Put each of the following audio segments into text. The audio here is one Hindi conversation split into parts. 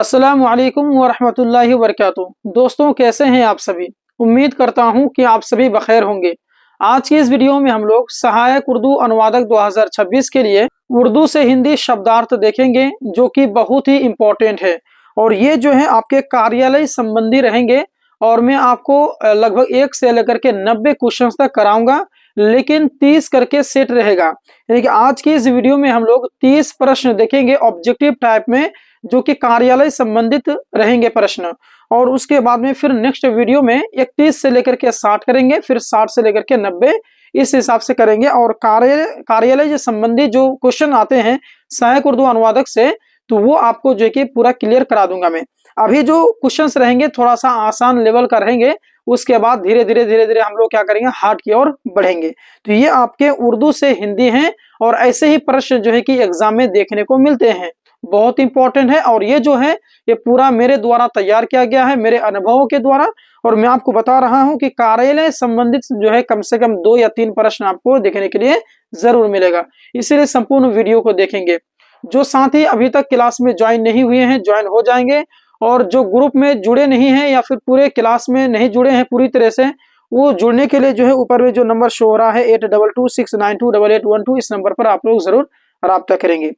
अस्सलामु अलैकुम वरहमतुल्लाहि वबरकातुहू। दोस्तों, कैसे हैं आप सभी। उम्मीद करता हूं कि आप सभी बखैर होंगे। आज की इस वीडियो में हम लोग सहायक उर्दू अनुवादक 2026 के लिए उर्दू से हिंदी शब्दार्थ देखेंगे, जो कि बहुत ही इम्पोर्टेंट है। और ये जो है आपके कार्यालय संबंधी रहेंगे। और मैं आपको लगभग 1 से लेकर के 90 क्वेश्चन तक कराऊंगा, लेकिन 30 करके सेट रहेगा। यानी कि आज की इस वीडियो में हम लोग 30 प्रश्न देखेंगे ऑब्जेक्टिव टाइप में, जो कि कार्यालय संबंधित रहेंगे प्रश्न। और उसके बाद में फिर नेक्स्ट वीडियो में 31 से लेकर के 60 करेंगे, फिर 60 से लेकर के 90 इस हिसाब से करेंगे। और कार्यालय से संबंधित जो क्वेश्चन आते हैं सहायक उर्दू अनुवादक से, तो वो आपको जो है कि पूरा क्लियर करा दूंगा मैं। अभी जो क्वेश्चंस रहेंगे थोड़ा सा आसान लेवल का रहेंगे, उसके बाद धीरे धीरे हम लोग क्या करेंगे, हार्ड की ओर बढ़ेंगे। तो ये आपके उर्दू से हिंदी हैं, और ऐसे ही प्रश्न जो है कि एग्जाम में देखने को मिलते हैं। बहुत इंपॉर्टेंट है। और ये जो है ये पूरा मेरे द्वारा तैयार किया गया है, मेरे अनुभवों के द्वारा। और मैं आपको बता रहा हूं कि कार्यालय संबंधित जो है कम से कम 2 या 3 प्रश्न आपको देखने के लिए जरूर मिलेगा। इसीलिए संपूर्ण वीडियो को देखेंगे। जो साथी अभी तक क्लास में ज्वाइन नहीं हुए हैं, ज्वाइन हो जाएंगे। और जो ग्रुप में जुड़े नहीं हैं या फिर पूरे क्लास में नहीं जुड़े हैं पूरी तरह से, वो जुड़ने के लिए जो है ऊपर में जो नंबर शो हो रहा है 8226928812, इस नंबर पर आप लोग जरूर राब्ता करेंगे।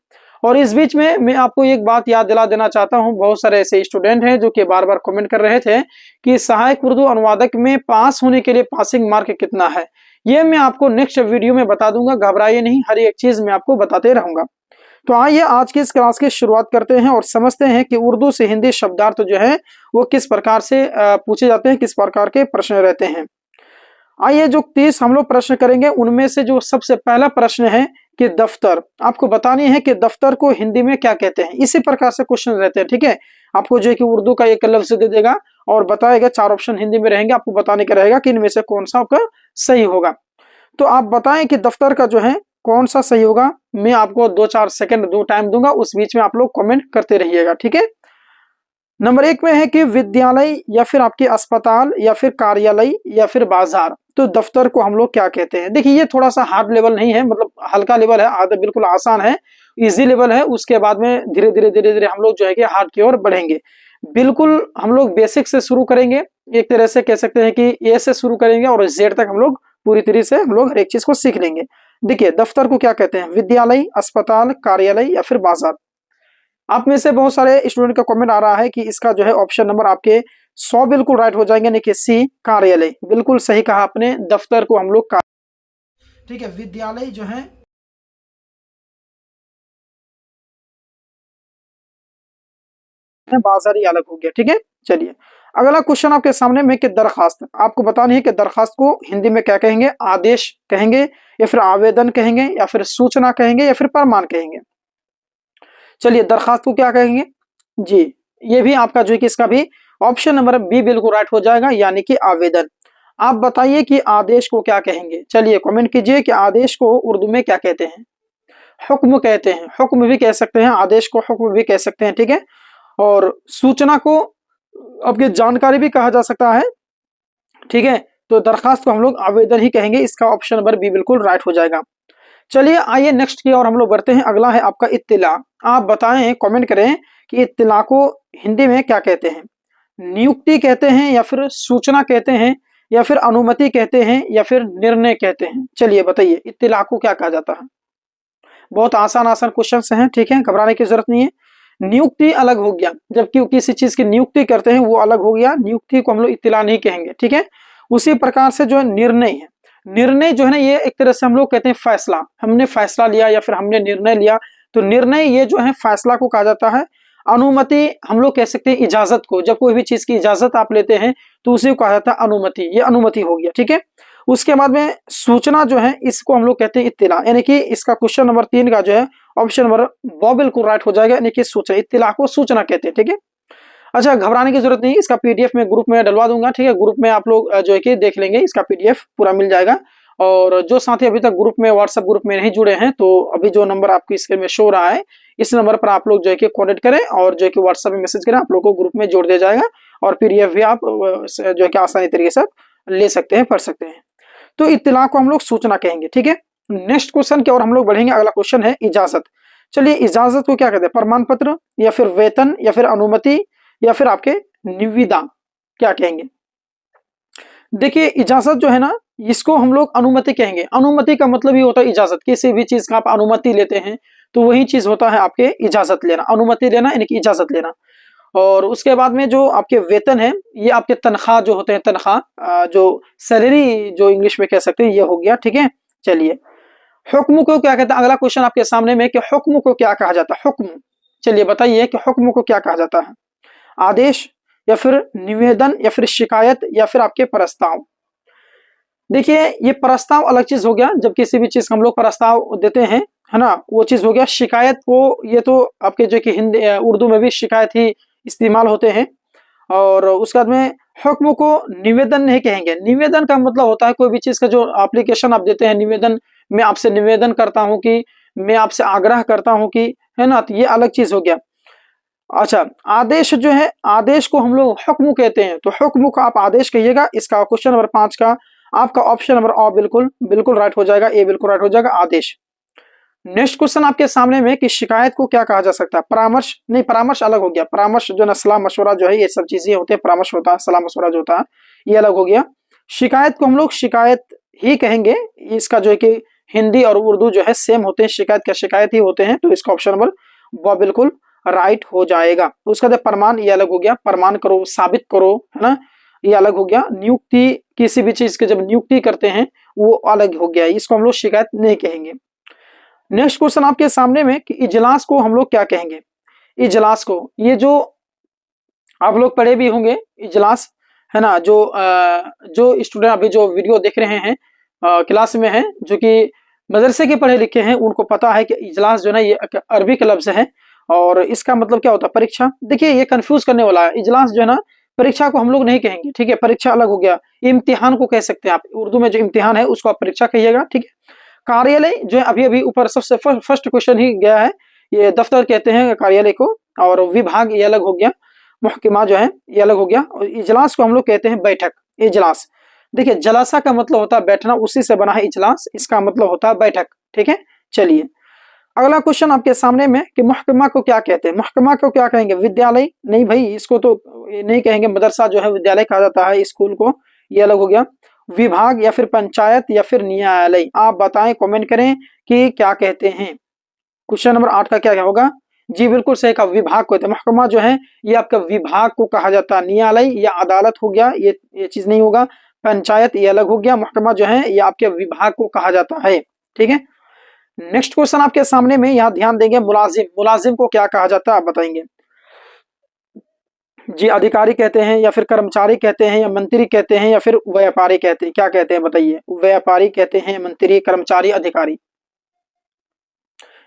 और इस बीच में मैं आपको एक बात याद दिला देना चाहता हूं। बहुत सारे ऐसे स्टूडेंट हैं जो कि बार बार कमेंट कर रहे थे कि सहायक उर्दू अनुवादक में पास होने के लिए पासिंग मार्क कितना है। ये मैं आपको नेक्स्ट वीडियो में बता दूंगा, घबराइए नहीं, हर एक चीज मैं आपको बताते रहूंगा। तो आइए आज की इस क्लास की शुरुआत करते हैं और समझते हैं कि उर्दू से हिंदी शब्दार्थ जो है वो किस प्रकार से पूछे जाते हैं, किस प्रकार के प्रश्न रहते हैं। आइए जो 30 हम लोग प्रश्न करेंगे, उनमें से जो सबसे पहला प्रश्न है कि दफ्तर, आपको बतानी है कि दफ्तर को हिंदी में क्या कहते हैं। इसी प्रकार से क्वेश्चन रहते हैं, ठीक है। आपको जो है कि उर्दू का एक लफ्ज दे देगा और बताएगा, 4 ऑप्शन हिंदी में रहेंगे, आपको बताने का रहेगा कि इनमें से कौन सा आपका सही होगा। तो आप बताएं कि दफ्तर का जो है कौन सा सही होगा। मैं आपको 2-4 सेकंड टाइम दूंगा, उस बीच में आप लोग कमेंट करते रहिएगा, ठीक है। नंबर 1 में है कि विद्यालय या फिर आपके अस्पताल या फिर कार्यालय या फिर बाजार। तो दफ्तर को हम लोग क्या कहते हैं। देखिए ये थोड़ा सा हार्ड लेवल नहीं है, मतलब हल्का लेवल है, आधा बिल्कुल आसान है, इजी लेवल है। उसके बाद में धीरे धीरे हम लोग जो है कि हार्ड की ओर बढ़ेंगे। बिल्कुल हम लोग बेसिक से शुरू करेंगे, एक तरह से कह सकते हैं कि ए से शुरू करेंगे और जेड तक हम लोग पूरी तरह से हम लोग हर एक चीज को सीख लेंगे। देखिए दफ्तर को क्या कहते हैं, विद्यालय, अस्पताल, कार्यालय या फिर बाजार। आप में से बहुत सारे स्टूडेंट का कमेंट आ रहा है कि इसका जो है ऑप्शन नंबर आपके 100 बिल्कुल राइट हो जाएंगे, यानी कि सी कार्यालय। बिल्कुल सही कहा आपने, दफ्तर को हम लोग ठीक है। विद्यालय जो है बाजारी अलग हो गया, ठीक है। चलिए अगला क्वेश्चन आपके सामने में कि दरखास्त, आपको बतानी है कि दरखास्त को हिंदी में क्या कहेंगे। आदेश कहेंगे या फिर आवेदन कहेंगे या फिर सूचना कहेंगे या फिर फरमान कहेंगे। चलिए दरखास्त को क्या कहेंगे जी, ये भी आपका जो है कि इसका भी ऑप्शन नंबर बी बिल्कुल राइट हो जाएगा, यानी कि आवेदन। आप बताइए कि आदेश को क्या कहेंगे। चलिए कमेंट कीजिए कि आदेश को उर्दू में क्या कहते हैं। हुक्म कहते हैं, हुक्म भी कह सकते हैं, आदेश को हुक्म भी कह सकते हैं, ठीक है। और सूचना को आपकी जानकारी भी कहा जा सकता है, ठीक है। तो दरखास्त को हम लोग आवेदन ही कहेंगे, इसका ऑप्शन नंबर बी बिल्कुल राइट हो जाएगा। चलिए आइए नेक्स्ट की और हम लोग बढ़ते हैं। अगला है आपका इत्तिला। आप बताएं, कमेंट करें कि इत्तिला को हिंदी में क्या कहते हैं। नियुक्ति कहते हैं या फिर सूचना कहते हैं या फिर अनुमति कहते हैं या फिर निर्णय कहते हैं। चलिए बताइए इत्तिला को क्या कहा जाता है। बहुत आसान आसान क्वेश्चन हैं, ठीक है, घबराने की जरूरत नहीं है। नियुक्ति अलग हो गया, जबकि किसी चीज की नियुक्ति करते हैं वो अलग हो गया, नियुक्ति को हम लोग इत्तिला नहीं कहेंगे, ठीक है। उसी प्रकार से जो है निर्णय है, निर्णय जो है ना ये एक तरह से हम लोग कहते हैं फैसला, हमने फैसला लिया या फिर हमने निर्णय लिया, तो निर्णय ये जो है फैसला को कहा जाता है। अनुमति हम लोग कह सकते हैं इजाजत को, जब कोई भी चीज की इजाजत आप लेते हैं तो उसी को कहा जाता है अनुमति, ये अनुमति हो गया, ठीक है। उसके बाद में सूचना जो है इसको हम लोग कहते हैं इत्तिला, यानी कि इसका क्वेश्चन नंबर 3 का जो है ऑप्शन नंबर ब बिल्कुल राइट हो जाएगा, यानी कि सूचना, इत्तिला को सूचना कहते हैं, ठीक है। अच्छा घबराने की जरूरत नहीं, इसका पीडीएफ में ग्रुप में डलवा दूंगा, ठीक है। ग्रुप में आप लोग जो है कि देख लेंगे, इसका पीडीएफ पूरा मिल जाएगा। और जो साथी अभी तक ग्रुप में, व्हाट्सएप ग्रुप में नहीं जुड़े हैं, तो अभी जो नंबर आपकी स्क्रीन में शो रहा है इस नंबर पर आप लोग जो है कि कॉन्टेक्ट करें और जो है कि व्हाट्सएप में मैसेज करें, आप लोग को ग्रुप में जोड़ दिया जाएगा। और पीडीएफ भी आप जो है कि आसानी तरीके से ले सकते हैं, पढ़ सकते हैं। तो इत्तिला को हम लोग सूचना कहेंगे, ठीक है। नेक्स्ट क्वेश्चन की ओर हम लोग बढ़ेंगे। अगला क्वेश्चन है इजाजत। चलिए इजाजत को क्या कहते हैं, प्रमाण पत्र या फिर वेतन या फिर अनुमति या फिर आपके निविदा, क्या कहेंगे। देखिए इजाजत जो है ना, इसको हम लोग अनुमति कहेंगे। अनुमति का मतलब ये होता है इजाजत, किसी भी चीज का आप अनुमति लेते हैं तो वही चीज होता है आपके इजाजत लेना, अनुमति लेना यानी कि इजाजत लेना। और उसके बाद में जो आपके वेतन है, ये आपके तनख्वाह जो होते हैं, तनख्वाह जो सैलरी जो इंग्लिश में कह सकते हैं, ये हो गया। ठीक है, चलिए हुक्म को क्या कहते हैं, अगला क्वेश्चन आपके सामने में कि हुक्म को क्या कहा जाता है। हुक्म, चलिए बताइए कि हुक्म को क्या कहा जाता है। आदेश या फिर निवेदन या फिर शिकायत या फिर आपके प्रस्ताव। देखिए ये प्रस्ताव अलग चीज हो गया, जब किसी भी चीज हम लोग प्रस्ताव देते हैं, है ना, वो चीज हो गया। शिकायत को, ये तो आपके जो कि हिंदी उर्दू में भी शिकायत ही इस्तेमाल होते हैं। और उसके बाद में हुक्म को निवेदन नहीं कहेंगे। निवेदन का मतलब होता है कोई भी चीज का जो एप्लीकेशन आप देते हैं, निवेदन, मैं आपसे निवेदन करता हूं कि, मैं आपसे आग्रह करता हूं कि, है ना, तो ये अलग चीज हो गया। अच्छा, आदेश जो है, आदेश को हम लोग हुक्म कहते हैं, तो हुक्म को आप आदेश कहिएगा। इसका क्वेश्चन नंबर 5 का आपका ऑप्शन नंबर अ बिल्कुल बिल्कुल राइट हो जाएगा, ए बिल्कुल राइट हो जाएगा, आदेश। नेक्स्ट क्वेश्चन आपके सामने में कि शिकायत को क्या कहा जा सकता है। परामर्श नहीं, परामर्श अलग हो गया। परामर्श जो ना सलाह मशवरा जो है, ये सब चीजें होते हैं। परामर्श होता है, सलाह मशवरा जो होता है ये अलग हो गया। शिकायत को हम लोग शिकायत ही कहेंगे। इसका जो है कि हिंदी और उर्दू जो है सेम होते हैं, शिकायत का शिकायत ही होते हैं, तो इसका ऑप्शन नंबर व बिल्कुल राइट हो जाएगा। उसका बाद प्रमाण, ये अलग हो गया। प्रमाण करो, साबित करो, है ना, ये अलग हो गया। नियुक्ति, किसी भी चीज के जब नियुक्ति करते हैं वो अलग हो गया, इसको हम लोग शिकायत नहीं कहेंगे। नेक्स्ट क्वेश्चन आपके सामने में कि इजलास को हम लोग क्या कहेंगे। इजलास को, ये जो आप लोग पढ़े भी होंगे इजलास, है ना, जो स्टूडेंट अभी जो वीडियो देख रहे हैं क्लास में है, जो कि मदरसे के पढ़े लिखे हैं, उनको पता है कि इजलास जो है ना, ये अरबी का लफ्ज है और इसका मतलब क्या होता है, परीक्षा। देखिए ये कंफ्यूज करने वाला है। इजलास जो है ना, परीक्षा को हम लोग नहीं कहेंगे, ठीक है, परीक्षा अलग हो गया। इम्तिहान को कह सकते हैं आप, उर्दू में जो इम्तिहान है उसको आप परीक्षा कहिएगा, ठीक है। कार्यालय जो है, अभी अभी ऊपर सबसे फर्स्ट क्वेश्चन ही गया है, ये दफ्तर कहते हैं कार्यालय को। और विभाग ये अलग हो गया, महकमा जो है ये अलग हो गया। और इजलास को हम लोग कहते हैं बैठक, इजलास। देखिए जलासा का मतलब होता है बैठना, उसी से बना है इजलास, इसका मतलब होता है बैठक, ठीक है। चलिए अगला क्वेश्चन आपके सामने में कि महकमा को क्या कहते हैं। महकमा को क्या कहेंगे, विद्यालय नहीं भाई, इसको तो नहीं कहेंगे। मदरसा जो है विद्यालय कहा जाता है, स्कूल को, ये अलग हो गया। विभाग या फिर पंचायत या फिर न्यायालय, आप बताएं, कमेंट करें कि क्या कहते हैं। क्वेश्चन नंबर 8 का क्या होगा, जी बिल्कुल सही का विभाग को। महकमा जो है ये आपका विभाग को कहा जाता है। न्यायालय या अदालत हो गया, ये चीज नहीं होगा। पंचायत ये अलग हो गया। महकमा जो है ये आपके विभाग को कहा जाता है, ठीक है। नेक्स्ट क्वेश्चन आपके सामने में, यहाँ ध्यान देंगे, मुलाजिम, मुलाजिम को क्या कहा जाता है आप बताएंगे। जी अधिकारी कहते हैं या फिर कर्मचारी कहते हैं या मंत्री कहते हैं या फिर व्यापारी कहते हैं, क्या कहते हैं बताइए। व्यापारी कहते हैं, मंत्री, कर्मचारी, अधिकारी।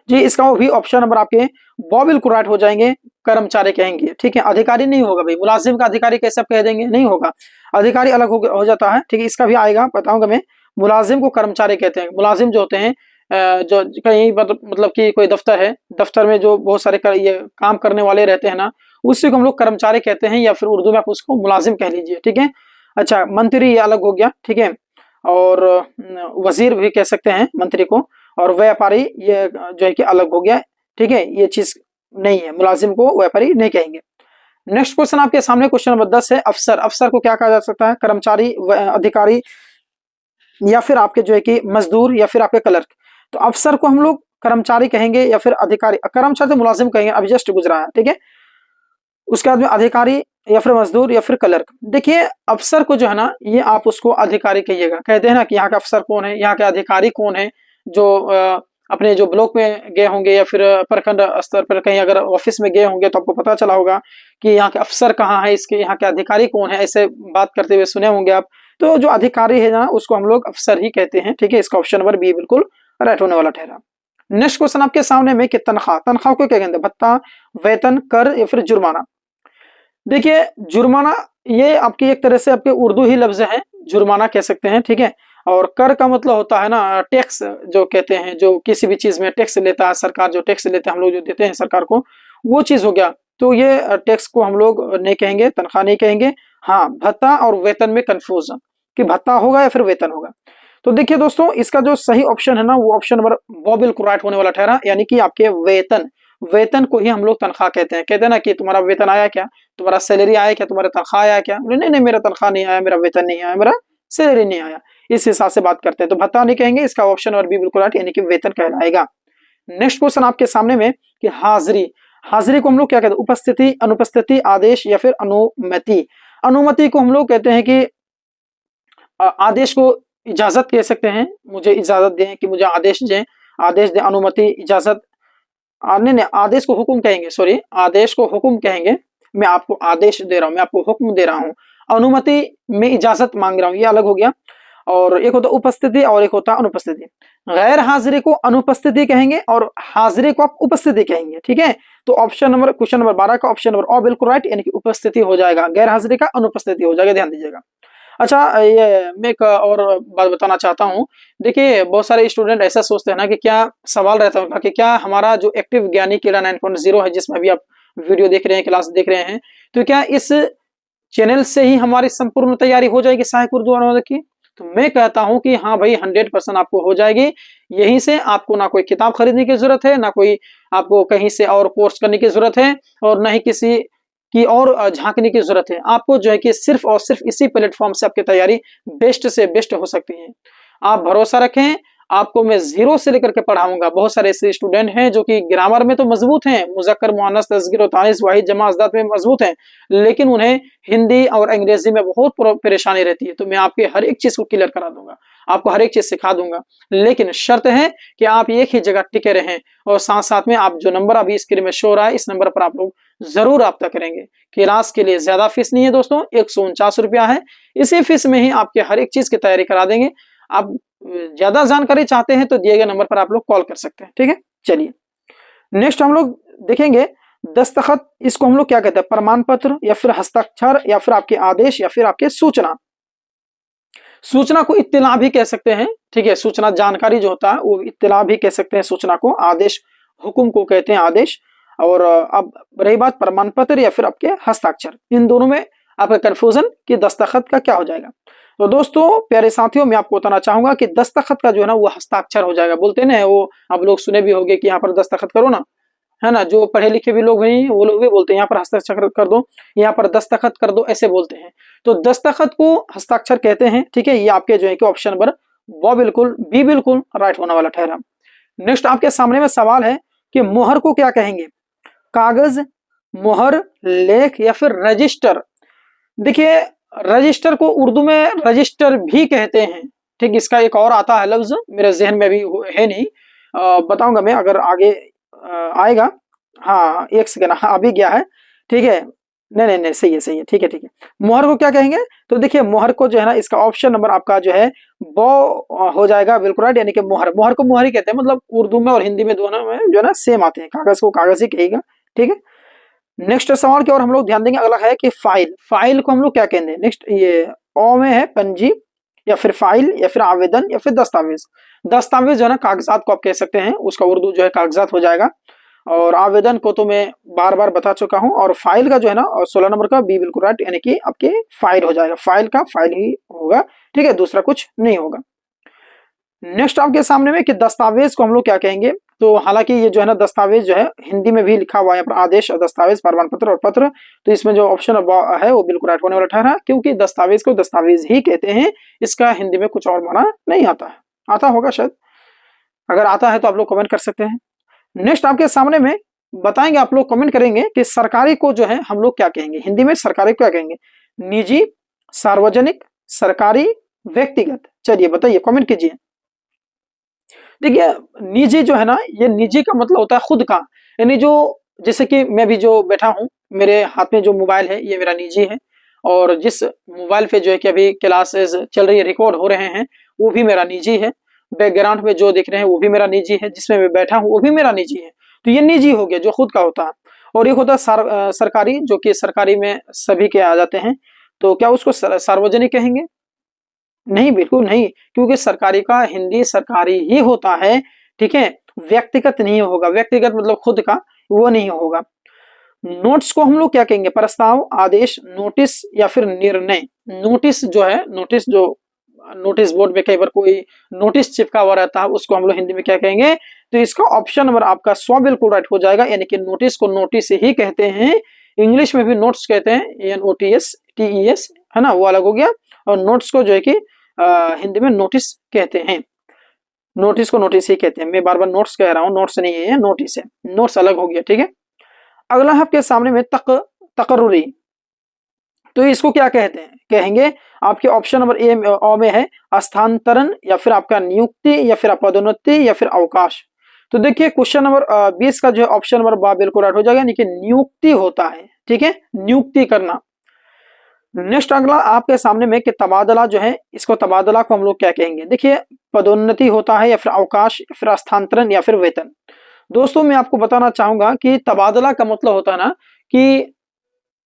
जी इसका भी ऑप्शन नंबर आपके बिल्कुल राइट हो जाएंगे, कर्मचारी कहेंगे, ठीक है। अधिकारी नहीं होगा भाई, मुलाजिम का अधिकारी कैसे आप कह देंगे, नहीं होगा। अधिकारी अलग हो जाता है, ठीक है। इसका भी आएगा, बताऊंगा मैं। मुलाजिम को कर्मचारी कहते हैं। मुलाजिम जो होते हैं जो कहीं मतलब कि कोई दफ्तर है, दफ्तर में जो बहुत सारे ये काम करने वाले रहते हैं ना, उसी को हम लोग कर्मचारी कहते हैं, या फिर उर्दू में आप उसको मुलाजिम कह लीजिए, ठीक है। अच्छा मंत्री ये अलग हो गया, ठीक है। और वजीर भी कह सकते हैं मंत्री को। और व्यापारी ये जो है कि अलग हो गया, ठीक है, ये चीज नहीं है, मुलाजिम को व्यापारी नहीं कहेंगे। नेक्स्ट क्वेश्चन आपके सामने क्वेश्चन नंबर 10 है, अफसर। अफसर को क्या कहा जा सकता है, कर्मचारी, अधिकारी या फिर आपके जो है कि मजदूर या फिर आपके क्लर्क। तो अफसर को हम लोग कर्मचारी कहेंगे या फिर अधिकारी, कर्मचारी तो मुलाजिम कहेंगे, अभी जस्ट गुजरा है, ठीक है। उसके बाद में अधिकारी या फिर मजदूर या फिर क्लर्क। देखिए अफसर को जो है ना, ये आप उसको अधिकारी कहिएगा। कहते हैं ना कि यहाँ का अफसर कौन है, यहाँ के अधिकारी कौन है, जो अपने जो ब्लॉक में गए होंगे या फिर प्रखंड स्तर पर कहीं अगर ऑफिस में गए होंगे तो आपको पता चला होगा कि यहाँ के अफसर कहाँ है, इसके यहाँ के अधिकारी कौन है, ऐसे बात करते हुए सुने होंगे आप। तो जो अधिकारी है ना, उसको हम लोग अफसर ही कहते हैं, ठीक है। इसका ऑप्शन नंबर बी बिल्कुल राइट होने वाला ठहरा। नेक्स्ट क्वेश्चन आपके सामने में कि तनख्वाह। तनख्वाह को क्या कहते हैं, भत्ता, वेतन, कर या फिर जुर्माना। देखिए जुर्माना ये आपकी एक तरह से आपके उर्दू ही लफ्ज है, जुर्माना कह सकते हैं, ठीक है। और कर का मतलब होता है ना टैक्स, जो कहते हैं, जो किसी भी चीज में टैक्स लेता है सरकार, जो टैक्स लेते हैं हम लोग, जो देते हैं सरकार को, वो चीज हो गया। तो ये टैक्स को हम लोग नहीं कहेंगे, तनख्वाह नहीं कहेंगे। हाँ भत्ता और वेतन में कंफ्यूजन कि भत्ता होगा या फिर वेतन होगा। तो देखिए दोस्तों, इसका जो सही ऑप्शन है ना, वो ऑप्शन नंबर वो बिल्कुल राइट होने वाला ठहरा, यानी कि आपके वेतन, वेतन को ही हम लोग तनख्वाह कहते हैं। कहते हैं ना कि तुम्हारा वेतन आया क्या, तुम्हारा सैलरी आया क्या, तुम्हारा तनख्वाह आया क्या? नहीं नहीं, मेरा तनख्वाह नहीं आया, मेरा वेतन नहीं आया, मेरा सैलरी नहीं आया, इस हिसाब से बात करते हैं। तो भत्ता नहीं कहेंगे, इसका ऑप्शन नंबर बी बिल्कुल राइट, यानी कि वेतन कहलाएगा। नेक्स्ट क्वेश्चन आपके सामने में कि हाजिरी, हाजिरी को हम लोग क्या कहते हैं? उपस्थिति, अनुपस्थिति, आदेश या फिर अनुमति। अनुमति को हम लोग कहते हैं कि आदेश को इजाजत कह सकते हैं, मुझे इजाजत दें, कि मुझे आदेश दें, आदेश दें, अनुमति, इजाजत, नहीं नहीं, आदेश को हुक्म कहेंगे, सॉरी, आदेश को हुक्म कहेंगे, मैं आपको आदेश दे रहा हूं, मैं आपको हुक्म दे रहा हूं। अनुमति में इजाजत मांग रहा हूं, ये अलग हो गया। और एक होता उपस्थिति और एक होता अनुपस्थिति। गैर हाजिरी को अनुपस्थिति कहेंगे और हाजिरी को आप उपस्थिति कहेंगे, ठीक है। तो ऑप्शन नंबर, क्वेश्चन नंबर 12 का ऑप्शन नंबर ओ बिल्कुल राइट, यानी कि उपस्थिति हो जाएगा, गैर हाजिरी का अनुपस्थिति हो जाएगा, ध्यान दीजिएगा। अच्छा, ये मैं एक और बात बताना चाहता हूँ। देखिए, बहुत सारे स्टूडेंट ऐसा सोचते हैं ना कि क्या सवाल रहता है उनका कि क्या हमारा जो एक्टिव ज्ञानी कीड़ा 9.0 है, जिसमें अभी आप वीडियो देख रहे हैं, क्लास देख रहे हैं, तो क्या इस चैनल से ही हमारी संपूर्ण तैयारी हो जाएगी सहायक उर्दू अनुवादक की? तो मैं कहता हूं कि हाँ भाई, 100% आपको हो जाएगी। यहीं से आपको ना कोई किताब खरीदने की जरूरत है, ना कोई आपको कहीं से और कोर्स करने की जरूरत है, और ना ही किसी की और झांकने की जरूरत है। आपको जो है कि सिर्फ और सिर्फ इसी प्लेटफॉर्म से आपकी तैयारी बेस्ट से बेस्ट हो सकती है। आप भरोसा रखें, आपको मैं जीरो से लेकर के पढ़ाऊंगा। बहुत सारे ऐसे स्टूडेंट हैं जो कि ग्रामर में तो मजबूत हैं, मुज़क्कर, मुअन्नस, तस्गीर और तानीस, वाहिद, जमा, अज़दाद में मजबूत हैं, लेकिन उन्हें हिंदी और अंग्रेजी में बहुत परेशानी रहती है। तो मैं आपके हर एक चीज को क्लियर करा दूंगा, आपको हर एक चीज सिखा दूंगा, लेकिन शर्त है कि आप एक ही जगह टिके रहें, और साथ साथ में आप जो नंबर अभी स्क्रीन में शो रहा है, इस नंबर पर आप लोग जरूर रब्ता करेंगे। क्लास के लिए ज्यादा फीस नहीं है दोस्तों, 149 रुपया है। इसी फीस में ही आपके हर एक चीज की तैयारी करा देंगे। आप ज्यादा जानकारी चाहते हैं तो दिए गए नंबर पर आप लोग कॉल कर सकते हैं, ठीक है। चलिए नेक्स्ट हम लोग देखेंगे दस्तखत। इसको हम लोग क्या कहते हैं? प्रमाण पत्र या फिर हस्ताक्षर या फिर आपके आदेश या फिर आपके सूचना। सूचना को इत्तिला भी कह सकते हैं, ठीक है। सूचना जानकारी जो होता है वो इत्तिला भी कह सकते हैं सूचना को। आदेश हुक्म को कहते हैं आदेश। और अब रही बात प्रमाण पत्र या फिर आपके हस्ताक्षर, इन दोनों में आपका कंफ्यूजन कि दस्तखत का क्या हो जाएगा। तो दोस्तों प्यारे साथियों, मैं आपको बताना चाहूंगा कि दस्तखत का जो है ना वो हस्ताक्षर हो जाएगा। बोलते हैं ना, वो आप लोग सुने भी होंगे कि यहाँ पर दस्तखत करो ना, है ना। जो पढ़े लिखे भी लोग हैं वो लोग भी बोलते हैं यहाँ पर हस्ताक्षर कर दो, यहाँ पर दस्तखत कर दो, ऐसे बोलते हैं। तो दस्तखत को हस्ताक्षर कहते हैं, ठीक है। ये आपके जो है कि ऑप्शन नंबर वो बिल्कुल बी बिल्कुल राइट होने वाला ठहरा। नेक्स्ट आपके सामने में सवाल है कि मोहर को क्या कहेंगे? कागज, मोहर, लेख या फिर रजिस्टर। देखिए, रजिस्टर को उर्दू में रजिस्टर भी कहते हैं, ठीक। इसका एक और आता है लफ्ज, मेरे जहन में भी है नहीं, बताऊंगा मैं अगर आगे आएगा। हाँ, एक सेकंड, हाँ अभी गया है, ठीक है। नहीं नहीं नहीं, सही है सही है, ठीक है ठीक है। मोहर को क्या कहेंगे? तो देखिए, मोहर को जो है ना, इसका ऑप्शन नंबर आपका जो है वो हो जाएगा बिल्कुल राइट, यानी कि मोहर। मोहर को मोहर ही कहते हैं, मतलब उर्दू में और हिंदी में दोनों में जो है ना सेम आते हैं। कागज को कागज ही कहेगा, ठीक है। नेक्स्ट सवाल की ओर हम लोग ध्यान देंगे। अगला है कि फाइल। फाइल को हम लोग क्या कहेंगे? नेक्स्ट ये ओ में है पंजी या फिर फाइल या फिर आवेदन या फिर दस्तावेज। दस्तावेज जो है ना कागजात को आप कह सकते हैं, उसका उर्दू जो है कागजात हो जाएगा। और आवेदन को तो मैं बार बार बता चुका हूं। और फाइल का जो है ना 16 नंबर का बी बिल्कुल राइट, यानी कि आपके फाइल हो जाएगा। फाइल का फाइल ही होगा, ठीक है, दूसरा कुछ नहीं होगा। नेक्स्ट आपके सामने में कि दस्तावेज को हम लोग क्या कहेंगे? तो हालांकि ये जो है ना दस्तावेज जो है हिंदी में भी लिखा हुआ है यहाँ पर, आदेश और दस्तावेज, प्रमाण पत्र और पत्र। तो इसमें जो ऑप्शन है वो बिल्कुल राइट होने वाला ठहरा, क्योंकि दस्तावेज को दस्तावेज ही कहते हैं। इसका हिंदी में कुछ और माना नहीं आता है। आता होगा शायद, अगर आता है तो आप लोग कमेंट कर सकते हैं। नेक्स्ट आपके सामने में बताएंगे, आप लोग कमेंट करेंगे कि सरकारी को जो है हम लोग क्या कहेंगे हिंदी में? सरकारी को क्या कहेंगे? निजी, सार्वजनिक, सरकारी, व्यक्तिगत। चलिए बताइए, कमेंट कीजिए। देखिए, निजी जो है ना, ये निजी का मतलब होता है खुद का, यानी जो, जैसे कि मैं भी जो बैठा हूँ, मेरे हाथ में जो मोबाइल है ये मेरा निजी है, और जिस मोबाइल पे जो है कि अभी क्लासेस चल रही है, रिकॉर्ड हो रहे हैं, वो भी मेरा निजी है। बैकग्राउंड में जो दिख रहे हैं वो भी मेरा निजी है, जिसमें मैं बैठा हूँ वो भी मेरा निजी है। तो ये निजी हो गया जो खुद का होता है। और एक होता है सरकारी, जो कि सरकारी में सभी के आ जाते हैं। तो क्या उसको सार्वजनिक कहेंगे? नहीं, बिल्कुल नहीं, क्योंकि सरकारी का हिंदी सरकारी ही होता है, ठीक है। व्यक्तिगत नहीं होगा, व्यक्तिगत मतलब खुद का, वो नहीं होगा। नोट्स को हम लोग क्या कहेंगे? प्रस्ताव, आदेश, नोटिस या फिर निर्णय। नोटिस जो है, नोटिस जो नोटिस बोर्ड पे कई बार कोई नोटिस चिपका हुआ रहता है, उसको हम लोग हिंदी में क्या कहेंगे? तो इसका ऑप्शन नंबर आपका 100 बिल्कुल राइट हो जाएगा। यानी कि नोटिस को नोटिस ही कहते हैं, इंग्लिश में भी नोट्स कहते हैं, NOTS है ना, वो अलग हो गया। और नोट्स को जो है कि हिंदी में नोटिस कहते हैं, नोटिस को नोटिस ही कहते हैं। मैं बार बार नोट्स कह रहा हूँ, नोट्स नहीं है, नोटिस है, नोट्स अलग हो गया, ठीक है। अगला है आपके सामने में तकर्रुरी। तो इसको क्या कहते हैं? कहेंगे आपके ऑप्शन नंबर ए में है स्थानांतरण, या फिर आपका नियुक्ति, या फिर पदोन्नति, या फिर अवकाश। तो देखिए क्वेश्चन नंबर 20 का जो है ऑप्शन नंबर बा बिल्कुल राइट हो जाएगा, यानी कि नियुक्ति होता है, ठीक है, नियुक्ति करना। नेक्स्ट अगला आपके सामने में कि तबादला जो है, इसको तबादला को हम लोग क्या कहेंगे? देखिए पदोन्नति होता है, या फिर अवकाश, या फिर स्थानांतरण, या फिर वेतन। दोस्तों मैं आपको बताना चाहूंगा कि तबादला का मतलब होता है ना कि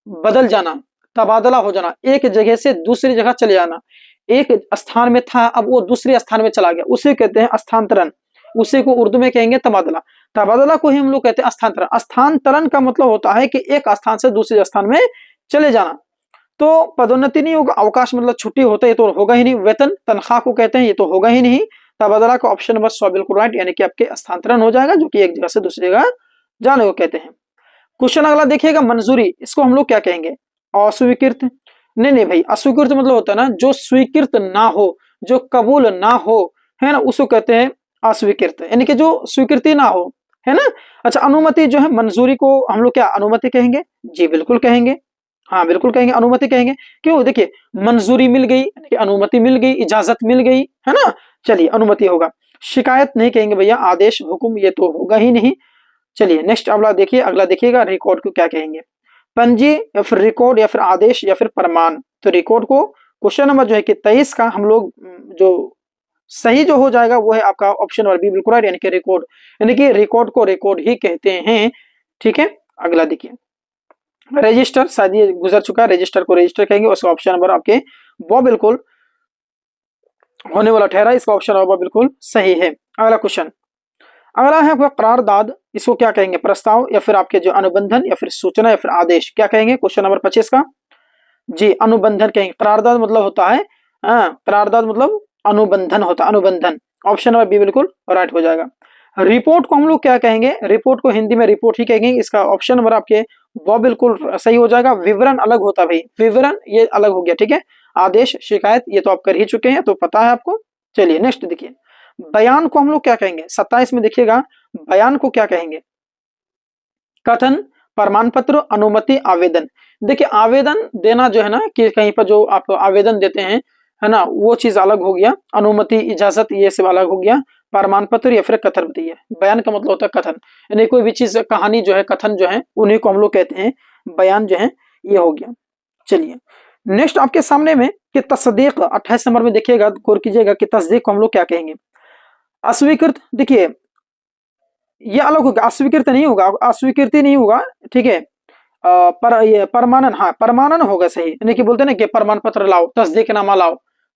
बदल जाना, तबादला हो जाना, एक जगह से दूसरी जगह चले जाना। एक स्थान में था, अब वो दूसरे स्थान में चला गया, उसे कहते हैं स्थानांतरण। उसी को उर्दू में कहेंगे तबादला। तबादला को ही हम लोग कहते हैं स्थानांतरण। स्थानांतरण का मतलब होता है कि एक स्थान से दूसरे स्थान में चले जाना। तो पदोन्नति नहीं होगा, अवकाश मतलब छुट्टी होता है, ये तो होगा ही नहीं। वेतन तनख्वाह को कहते हैं, ये तो होगा ही नहीं। तबादला का ऑप्शन नंबर 100 बिल्कुल राइट, यानी कि आपके स्थानांतरण हो जाएगा, जो कि एक जगह से दूसरी जगह जाने को कहते हैं। क्वेश्चन अगला देखिएगा मंजूरी, इसको हम लोग क्या कहेंगे? अस्वीकृत। नहीं भाई, अस्वीकृत मतलब होता है ना जो स्वीकृत ना हो, जो कबूल ना हो, है ना, उसको कहते हैं अस्वीकृत, यानी कि जो स्वीकृति ना हो, है ना। अच्छा अनुमति जो है, मंजूरी को हम लोग क्या अनुमति कहेंगे? जी बिल्कुल कहेंगे, हाँ बिल्कुल कहेंगे, अनुमति कहेंगे। क्यों? देखिए मंजूरी मिल गई, अनुमति मिल गई, इजाजत मिल गई, है ना, चलिए अनुमति होगा। शिकायत नहीं कहेंगे भैया, आदेश हुक्म ये तो होगा ही नहीं। चलिए नेक्स्ट अगला देखिए, अगला देखिएगा रिकॉर्ड को क्या कहेंगे? पंजी, या फिर रिकॉर्ड, या फिर आदेश, या फिर प्रमाण। तो रिकॉर्ड को क्वेश्चन नंबर जो है कि 23 का हम लोग जो सही जो हो जाएगा वो है आपका ऑप्शन नंबर बी बिल्कुल राइट, यानी कि रिकॉर्ड, यानी कि रिकॉर्ड को रिकॉर्ड ही कहते हैं, ठीक है। अगला देखिए रजिस्टर, शायद ये गुजर चुका है, रजिस्टर को रजिस्टर कहेंगे, उसका ऑप्शन नंबर आपके वो बिल्कुल होने वाला ठहरा, इसका ऑप्शन नंबर बिल्कुल सही है। अगला क्वेश्चन, अगला है आपका करारदाद, इसको क्या कहेंगे? प्रस्ताव, या फिर आपके जो अनुबंधन, या फिर सूचना, या फिर आदेश, क्या कहेंगे? क्वेश्चन नंबर 25 का जी अनुबंधन कहेंगे। करारदाद मतलब होता है, करारदाद मतलब अनुबंधन होता है, अनुबंधन। ऑप्शन नंबर बी बिल्कुल राइट हो जाएगा। रिपोर्ट को हम लोग क्या कहेंगे? रिपोर्ट को हिंदी में रिपोर्ट ही कहेंगे, इसका ऑप्शन नंबर आपके वो बिल्कुल सही हो जाएगा। विवरण अलग होता है भाई, विवरण ये अलग हो गया, ठीक है। आदेश, शिकायत ये तो आप कर ही चुके हैं, तो पता है आपको। चलिए नेक्स्ट देखिए, बयान को हम लोग क्या कहेंगे? 27 में देखिएगा, बयान को क्या कहेंगे? कथन, प्रमाण पत्र, अनुमति, आवेदन। देखिए आवेदन देना जो है ना कि कहीं पर जो आप आवेदन देते हैं, है ना, वो चीज अलग हो गया। अनुमति, इजाजत ये सब अलग हो गया। प्रमाण पत्र या फिर कथन बताइए। बयान का मतलब होता है कथन, यानी कोई भी चीज, कहानी जो है, कथन जो है, उन्हीं को हम लोग कहते हैं बयान जो है, ये हो गया। चलिए नेक्स्ट आपके सामने में कि तस्दीक, 28 नंबर में देखिएगा, गौर कीजिएगा कि तस्दीक को हम लोग क्या कहेंगे? अस्वीकृत। देखिए ये अलग होगा, अस्वीकृत नहीं होगा, अस्वीकृति नहीं होगा, ठीक है। पर ये परमानन, हाँ परमानन होगा सही, यानी कि बोलते हैं ना कि प्रमाण पत्र लाओ, तस्दीकनामा लाओ,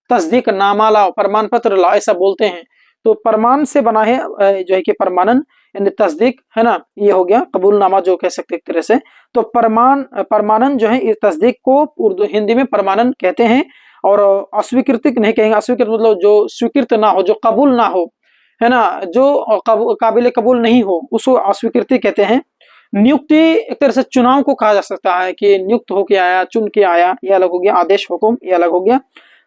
तस्दीकनामा लाओ, प्रमाण पत्र लाओ, ऐसा बोलते हैं। तो प्रमाण से बना है जो है कि परमानन, यानी तस्दीक, है ना, ये हो गया कबूलनामा जो कह सकते एक तरह से। तो परमानन जो है इस तस्दीक को उर्दू हिंदी में परमानन कहते हैं। और अस्वीकृति नहीं कहेंगे, अस्वीकृत मतलब जो स्वीकृत ना हो, जो कबूल ना हो, है ना, जो काबिल कबूल नहीं हो, उसको अस्वीकृति कहते हैं। नियुक्ति एक तरह से चुनाव को कहा जा सकता है कि नियुक्त होके आया, चुन के आया, ये अलग हो गया। आदेश, हुक्म, ये अलग हो गया।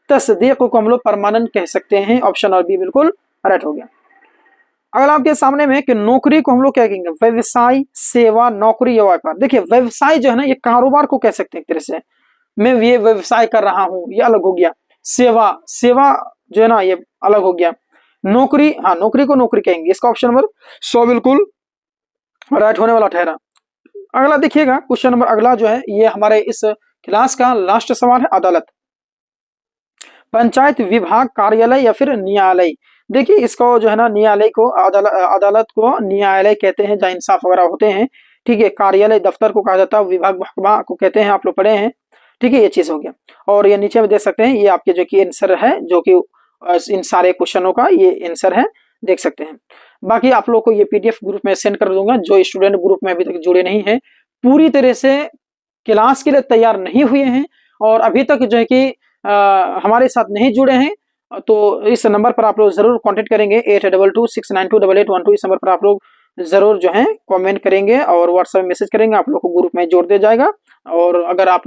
तस्दीक को हम लोग परमानेंट कह सकते हैं, ऑप्शन और बी बिल्कुल राइट हो गया। अगर आपके सामने में कि नौकरी को हम लोग क्या कहेंगे? व्यवसाय, सेवा, नौकरी या व्यापार। देखिए व्यवसाय जो है ना, ये कारोबार को कह सकते हैं एक तरह से, मैं ये व्यवसाय कर रहा हूं, ये अलग हो गया। सेवा, सेवा जो है ना, ये अलग हो गया। नौकरी, हाँ नौकरी को नौकरी कहेंगे, इसका ऑप्शन नंबर 100 बिल्कुल राइट होने वाला ठहरा। अगला देखिएगा क्वेश्चन नंबर अगला जो है, ये हमारे इस क्लास का लास्ट सवाल है। अदालत, पंचायत विभाग, कार्यालय या फिर न्यायालय। देखिए इसको जो है ना, न्यायालय को अदालत को न्यायालय कहते हैं, जहाँ इंसाफ वगैरह होते हैं, ठीक है। कार्यालय दफ्तर को कहा जाता है, विभाग महकमा को कहते हैं, आप लोग पढ़े हैं, ठीक है। ये चीज हो गया। और ये नीचे में देख सकते हैं, ये आपके जो कि आंसर है, जो कि इन सारे क्वेश्चनों का ये आंसर है, देख सकते हैं। बाकी आप लोग को ये पीडीएफ ग्रुप में सेंड कर दूंगा। जो स्टूडेंट ग्रुप में अभी तक जुड़े नहीं है, पूरी तरह से क्लास के लिए तैयार नहीं हुए हैं और अभी तक जो है कि हमारे साथ नहीं जुड़े हैं, तो इस नंबर पर आप लोग जरूर कांटेक्ट करेंगे 8226928812। इस नंबर पर आप लोग जरूर जो है कमेंट करेंगे और व्हाट्सएप में मैसेज करेंगे, आप लोग को ग्रुप में जोड़ दिया जाएगा। और अगर आप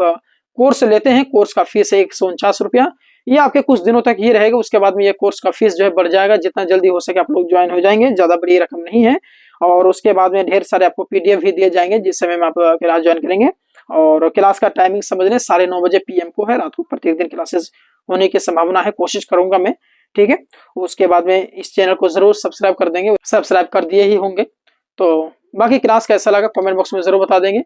कोर्स लेते हैं, कोर्स का फीस है 149 रुपया। ये आपके कुछ दिनों तक ये रहेगा, उसके बाद में ये कोर्स का फीस जो है बढ़ जाएगा। जितना जल्दी हो सके आप लोग ज्वाइन हो जाएंगे, ज्यादा बड़ी रकम नहीं है। और उसके बाद में ढेर सारे आपको पीडीएफ भी दिए जाएंगे जिस समय में आप क्लास ज्वाइन करेंगे। और क्लास का टाइमिंग समझ लें 9:30 बजे PM को है, रात को प्रत्येक दिन क्लासेस होने की संभावना है, कोशिश करूंगा मैं, ठीक है। उसके बाद में इस चैनल को जरूर सब्सक्राइब कर देंगे, सब्सक्राइब कर दिए ही होंगे। तो बाकी क्लास कैसा लगा कमेंट बॉक्स में जरूर बता देंगे।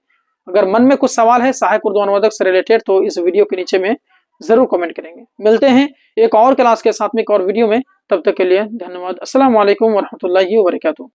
अगर मन में कुछ सवाल है सहायक उर्दू अनुवादक से रिलेटेड तो इस वीडियो के नीचे में जरूर कमेंट करेंगे। मिलते हैं एक और क्लास के साथ में एक और वीडियो में, तब तक के लिए धन्यवाद। अस्सलाम वालेकुम वरहमतुल्लाहि वबरकातुहू।